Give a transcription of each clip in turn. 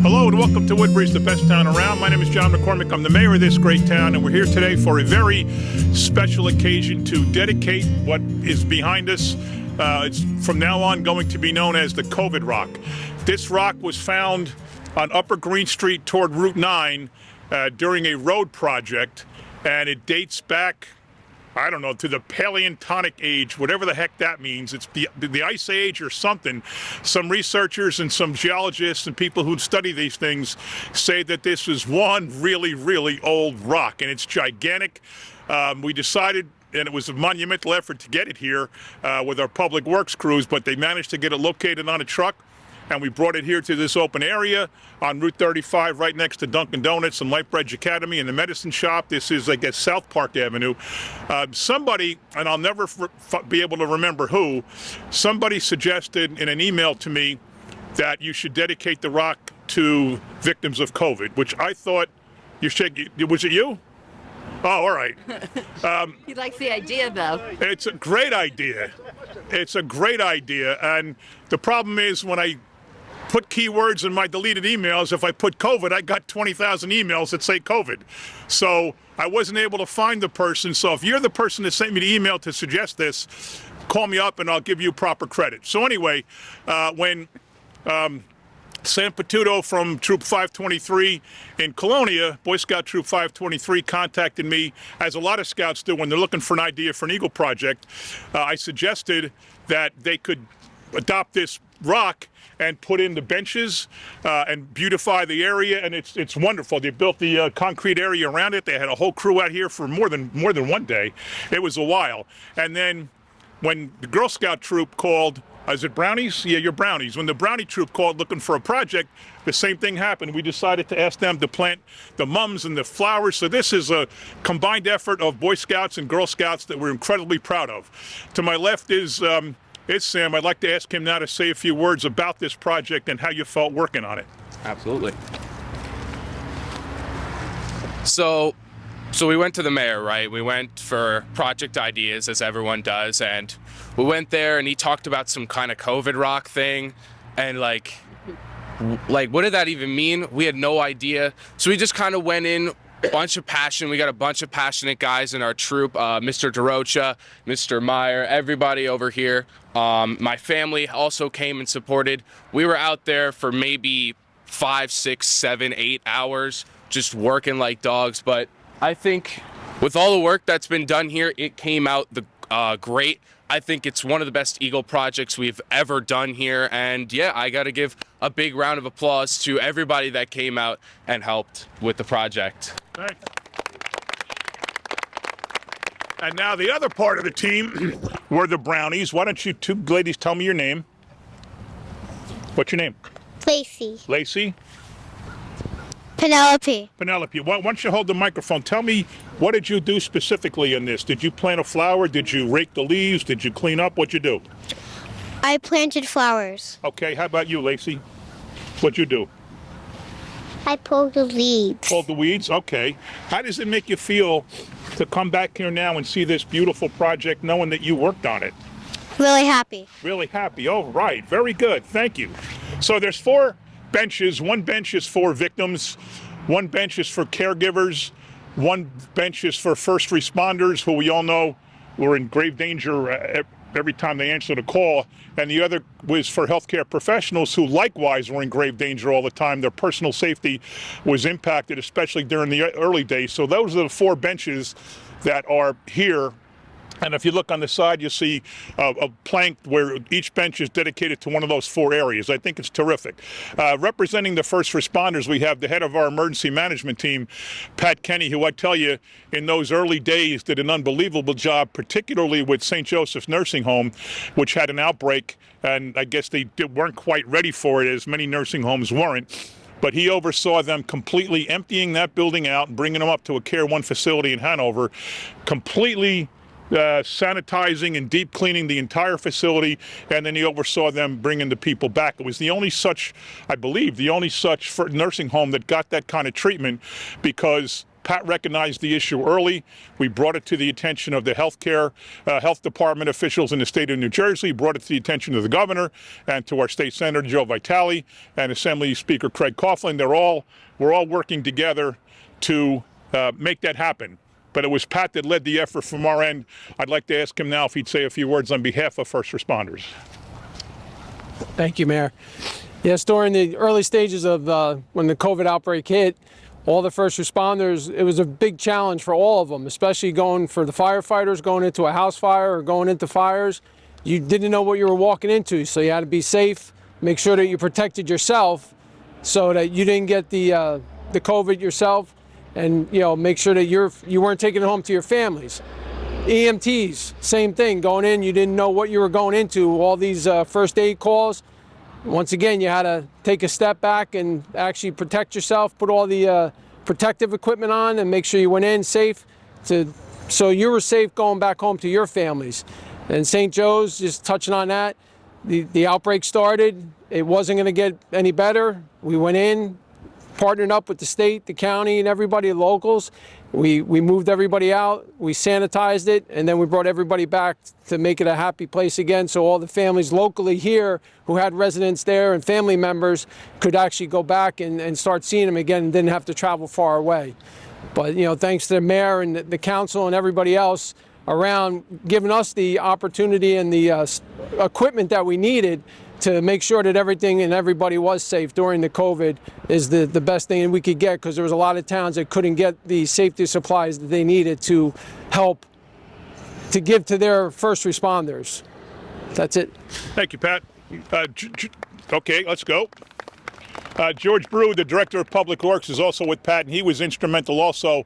Hello and welcome to Woodbridge, the best town around. My name is John McCormick. I'm the mayor of this great town, and we're here today for a very special occasion to dedicate what is behind us. It's from now on going to be known as the COVID Rock. This rock was found on Upper Green Street toward Route 9 during a road project, and it dates back, I don't know, to the Paleontonic age, whatever the heck that means. It's the Ice Age or something. Some researchers and some geologists and people who study these things say that this is one really, really old rock, and it's gigantic. We decided, and it was a monumental effort to get it here with our public works crews, but they managed to get it located on a truck, and we brought it here to this open area on Route 35, right next to Dunkin' Donuts and Lightbridge Academy and the medicine shop. This is, I guess, South Park Avenue. Somebody, and I'll never be able to remember who, somebody suggested in an email to me that you should dedicate the rock to victims of COVID, which I thought, was it you? Oh, all right. He likes the idea, though. It's a great idea. It's a great idea. And the problem is when I put keywords in my deleted emails, if I put COVID, I got 20,000 emails that say COVID. So I wasn't able to find the person. So if you're the person that sent me the email to suggest this, call me up and I'll give you proper credit. So anyway, when Sam Patuto from Troop 523 in Colonia, Boy Scout Troop 523, contacted me, as a lot of scouts do when they're looking for an idea for an Eagle project. I suggested that they could adopt this rock and put in the benches and beautify the area, and it's wonderful. They built the concrete area around it. They had a whole crew out here for more than one day. It was a while. And then when the Girl Scout troop called, is it Brownies? Yeah, you're Brownies. When the Brownie troop called looking for a project, the same thing happened. We decided to ask them to plant the mums and the flowers. So this is a combined effort of Boy Scouts and Girl Scouts that we're incredibly proud of. To my left is Sam. I'd like to ask him now to say a few words about this project and how you felt working on it. Absolutely. So we went to the mayor, right? We went for project ideas, as everyone does, and we went there and he talked about some kind of COVID rock thing, and like what did that even mean? We had no idea. So we just kind of went in, bunch of passion. We got a bunch of passionate guys in our troop, Mr. DeRocha, Mr. Meyer, everybody over here. My family also came and supported. We were out there for maybe 5, 6, 7, 8 hours just working like dogs, but I think with all the work that's been done here, it came out great. I think it's one of the best Eagle projects we've ever done here. And yeah, I got to give a big round of applause to everybody that came out and helped with the project. Thanks. And now the other part of the team were the Brownies. Why don't you two ladies tell me your name? What's your name? Lacey. Lacey? Penelope. Penelope, why don't you hold the microphone? Tell me, what did you do specifically in this? Did you plant a flower? Did you rake the leaves? Did you clean up? What'd you do? I planted flowers. Okay, how about you, Lacey? What'd you do? I pulled the leaves. Pulled the weeds? Okay. How does it make you feel to come back here now and see this beautiful project knowing that you worked on it? Really happy. Really happy. All right. Very good. Thank you. So there's 4 benches. 1 bench is for victims. 1 bench is for caregivers. 1 bench is for first responders, who we all know were in grave danger every time they answered a call. And the other was for healthcare professionals who likewise were in grave danger all the time. Their personal safety was impacted, especially during the early days. So those are the 4 benches that are here. And if you look on the side, you'll see a plank where each bench is dedicated to one of those 4 areas. I think it's terrific. Representing the first responders, we have the head of our emergency management team, Pat Kenny, who I tell you, in those early days did an unbelievable job, particularly with St. Joseph's Nursing Home, which had an outbreak, and I guess they weren't quite ready for it, as many nursing homes weren't. But he oversaw them completely emptying that building out and bringing them up to a Care One facility in Hanover, completely sanitizing and deep cleaning the entire facility, and then he oversaw them bringing the people back. It was the only such, I believe, the only such nursing home that got that kind of treatment, because Pat recognized the issue early. We brought it to the attention of the health department officials in the state of New Jersey, brought it to the attention of the governor and to our state senator, Joe Vitale, and Assembly Speaker Craig Coughlin. We're all working together to make that happen. But it was Pat that led the effort from our end. I'd like to ask him now if he'd say a few words on behalf of first responders. Thank you, Mayor. Yes, during the early stages of when the COVID outbreak hit, all the first responders, it was a big challenge for all of them, especially going for the firefighters, going into a house fire or going into fires. You didn't know what you were walking into, so you had to be safe, make sure that you protected yourself so that you didn't get the COVID yourself, and make sure that you weren't taking it home to your families. EMTs, same thing, going in, you didn't know what you were going into, all these first aid calls. Once again, you had to take a step back and actually protect yourself, put all the protective equipment on and make sure you went in safe so you were safe going back home to your families. And St. Joe's, just touching on that, the outbreak started, it wasn't going to get any better. We went in, partnered up with the state, the county, and everybody, the locals. We moved everybody out, we sanitized it, and then we brought everybody back to make it a happy place again, so all the families locally here who had residents there and family members could actually go back and start seeing them again and didn't have to travel far away. But thanks to the mayor and the council and everybody else around giving us the opportunity and the equipment that we needed to make sure that everything and everybody was safe during the COVID is the best thing we could get, because there was a lot of towns that couldn't get the safety supplies that they needed to help to give to their first responders. That's it. Thank you, Pat. Okay, let's go. George Brew, the Director of Public Works, is also with Pat, and he was instrumental also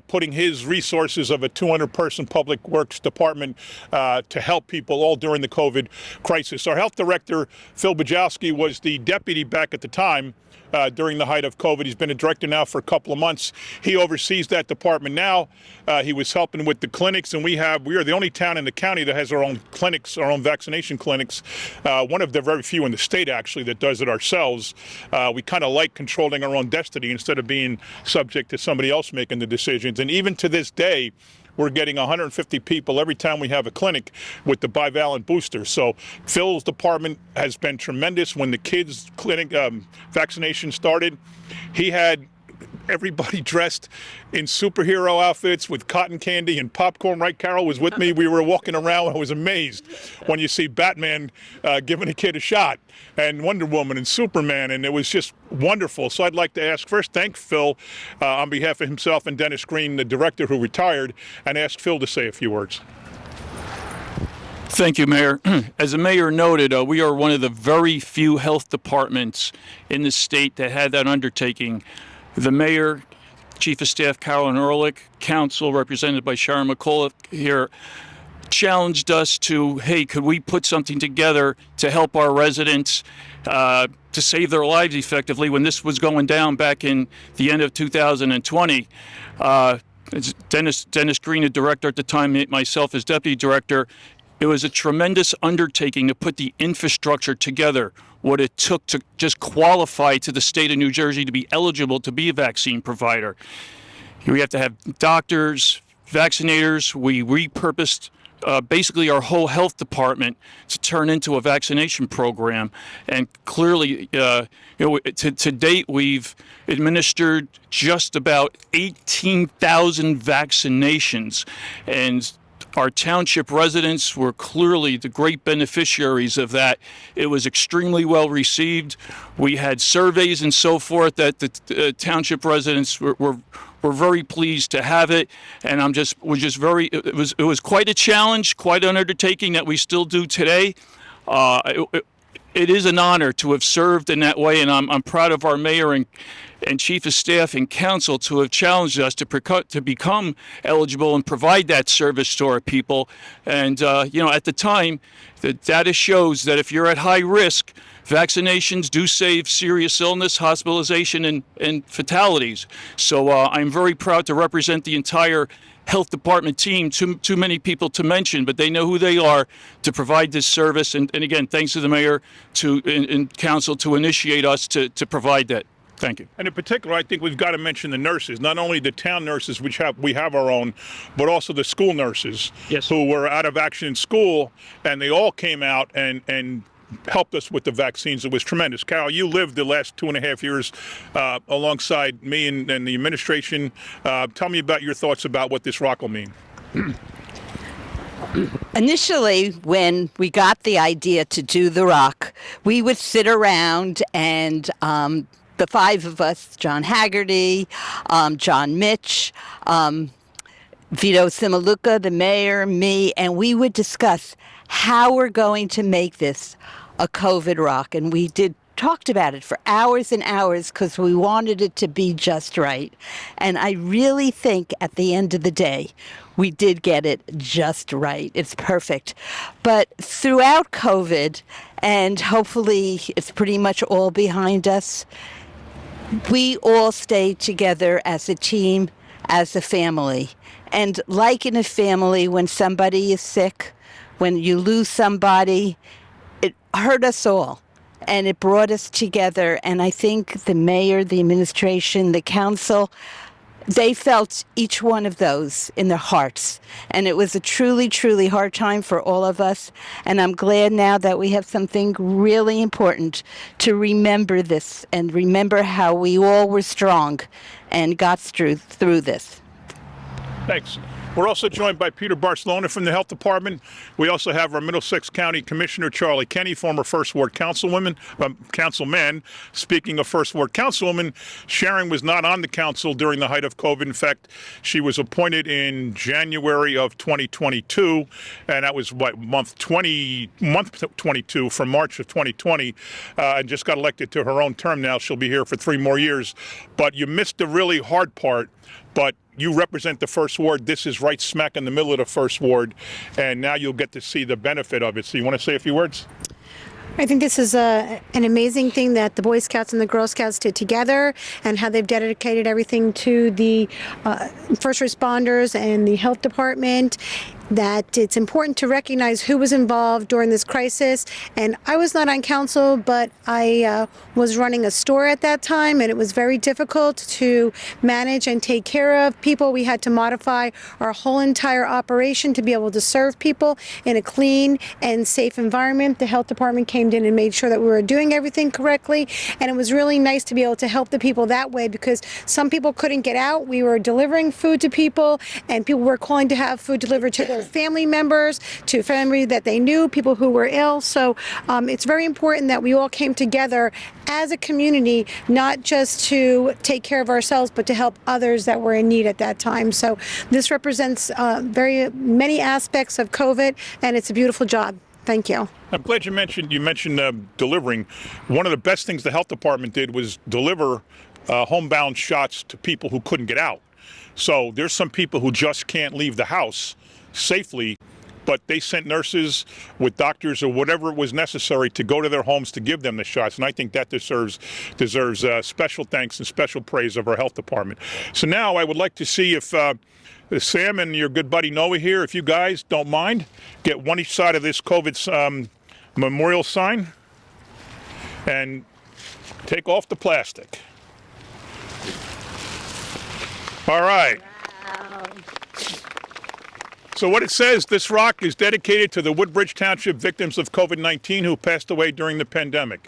putting his resources of a 200-person Public Works department to help people all during the COVID crisis. Our Health Director, Phil Bajowski, was the deputy back at the time during the height of COVID. He's been a director now for a couple of months. He oversees that department now. He was helping with the clinics, and we are the only town in the county that has our own clinics, our own vaccination clinics. One of the very few in the state, actually, that does it ourselves. We kind of like controlling our own destiny instead of being subject to somebody else making the decisions. And even to this day, we're getting 150 people every time we have a clinic with the bivalent booster. So Phil's department has been tremendous. When the kids' clinic vaccination started, he had everybody dressed in superhero outfits with cotton candy and popcorn. Right, Carol was with me. We were walking around. I was amazed when you see Batman giving a kid a shot, and Wonder Woman and Superman, and it was just wonderful. So I'd like to thank Phil on behalf of himself and Dennis Green, the director who retired, and ask Phil to say a few words. Thank you, Mayor. As the mayor noted, we are one of the very few health departments in the state that had that undertaking. The mayor, Chief of Staff Carolyn Ehrlich, council represented by Sharon McCullough here, challenged us to, hey, could we put something together to help our residents to save their lives effectively when this was going down back in the end of 2020. Dennis Green, the director at the time, myself as deputy director, it was a tremendous undertaking to put the infrastructure together, what it took to just qualify to the state of New Jersey to be eligible to be a vaccine provider. We have to have doctors, vaccinators. We repurposed basically our whole health department to turn into a vaccination program. And clearly, to date, we've administered just about 18,000 vaccinations. And our township residents were clearly the great beneficiaries of that. It was extremely well received. We had surveys and so forth that the township residents were very pleased to have it, and it was quite a challenge, quite an undertaking that we still do today. It is an honor to have served in that way, and I'm proud of our mayor and chief of staff and council to have challenged us to become eligible and provide that service to our people. And at the time, the data shows that if you're at high risk, vaccinations do save serious illness, hospitalization, and fatalities. So I'm very proud to represent the entire health department team, too many people to mention, but they know who they are to provide this service. And again, thanks to the mayor and council to initiate us to provide that. Thank you. And in particular, I think we've got to mention the nurses, not only the town nurses, which we have our own, but also the school nurses Yes. who were out of action in school, and they all came out and helped us with the vaccines. It was tremendous. Carol, you lived the last 2.5 years alongside me and the administration. Tell me about your thoughts about what this rock will mean. Initially, when we got the idea to do the rock, we would sit around and the five of us, John Haggerty, John Mitch, Vito Simaluka, the mayor, me, and we would discuss how we're going to make this a COVID rock. And we talked about it for hours and hours because we wanted it to be just right. And I really think at the end of the day, we did get it just right. It's perfect. But throughout COVID, and hopefully it's pretty much all behind us, we all stayed together as a team, as a family. And like in a family, when somebody is sick, when you lose somebody, it hurt us all. And it brought us together. And I think the mayor, the administration, the council, they felt each one of those in their hearts. And it was a truly, truly hard time for all of us. And I'm glad now that we have something really important to remember this and remember how we all were strong and got through this. Thanks. We're also joined by Peter Barcelona from the Health Department. We also have our Middlesex County Commissioner Charlie Kenny, former First Ward councilman. Speaking of First Ward councilwoman, Sharon was not on the council during the height of COVID. In fact, she was appointed in January of 2022, and that was month 22 from March of 2020, and just got elected to her own term now. She'll be here for 3 more years. But you missed the really hard part. But you represent the First Ward. This is right smack in the middle of the First Ward, and now you'll get to see the benefit of it. So you want to say a few words? I think this is an amazing thing that the Boy Scouts and the Girl Scouts did together, and how they've dedicated everything to the first responders and the health department. That it's important to recognize who was involved during this crisis. And I was not on council, but I was running a store at that time, and it was very difficult to manage and take care of people. We had to modify our whole entire operation to be able to serve people in a clean and safe environment. The health department came in and made sure that we were doing everything correctly, and it was really nice to be able to help the people that way, because some people couldn't get out. We were delivering food to people, and people were calling to have food delivered to their family members, to family that they knew, people who were ill. So it's very important that we all came together as a community, not just to take care of ourselves, but to help others that were in need at that time. So this represents very many aspects of COVID, and it's a beautiful job. Thank you. I'm glad you mentioned delivering. One of the best things the health department did was deliver homebound shots to people who couldn't get out. So there's some people who just can't leave the house safely, but they sent nurses with doctors or whatever was necessary to go to their homes to give them the shots. And I think that deserves special thanks and special praise of our health department. So now I would like to see if Sam and your good buddy Noah here, if you guys don't mind, get one each side of this COVID memorial sign and take off the plastic. All right. So what it says, this rock is dedicated to the Woodbridge Township victims of COVID-19 who passed away during the pandemic.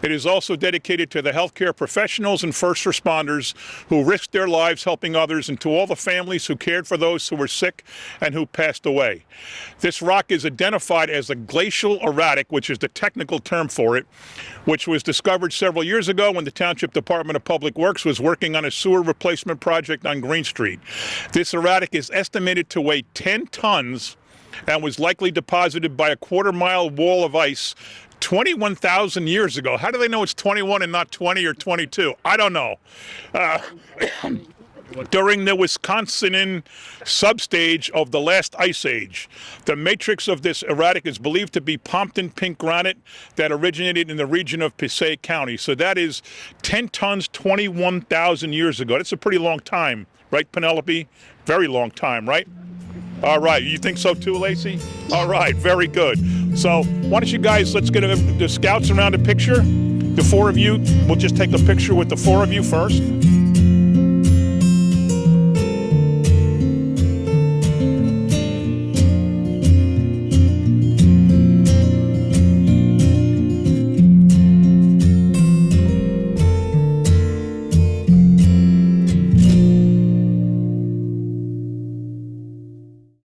It is also dedicated to the healthcare professionals and first responders who risked their lives helping others, and to all the families who cared for those who were sick and who passed away. This rock is identified as a glacial erratic, which is the technical term for it, which was discovered several years ago when the Township Department of Public Works was working on a sewer replacement project on Green Street. This erratic is estimated to weigh 10 tons and was likely deposited by a quarter-mile wall of ice 21,000 years ago. How do they know it's 21 and not 20 or 22? I don't know. During the Wisconsin substage of the last ice age. The matrix of this erratic is believed to be Pompton pink granite that originated in the region of Passaic County. So that is 10 tons, 21,000 years ago. That's a pretty long time, right, Penelope? Very long time, right? All right, you think so too, Lacey? All right, very good. So why don't you guys, let's get the scouts around a picture. The four of you, we'll just take a picture with the four of you first.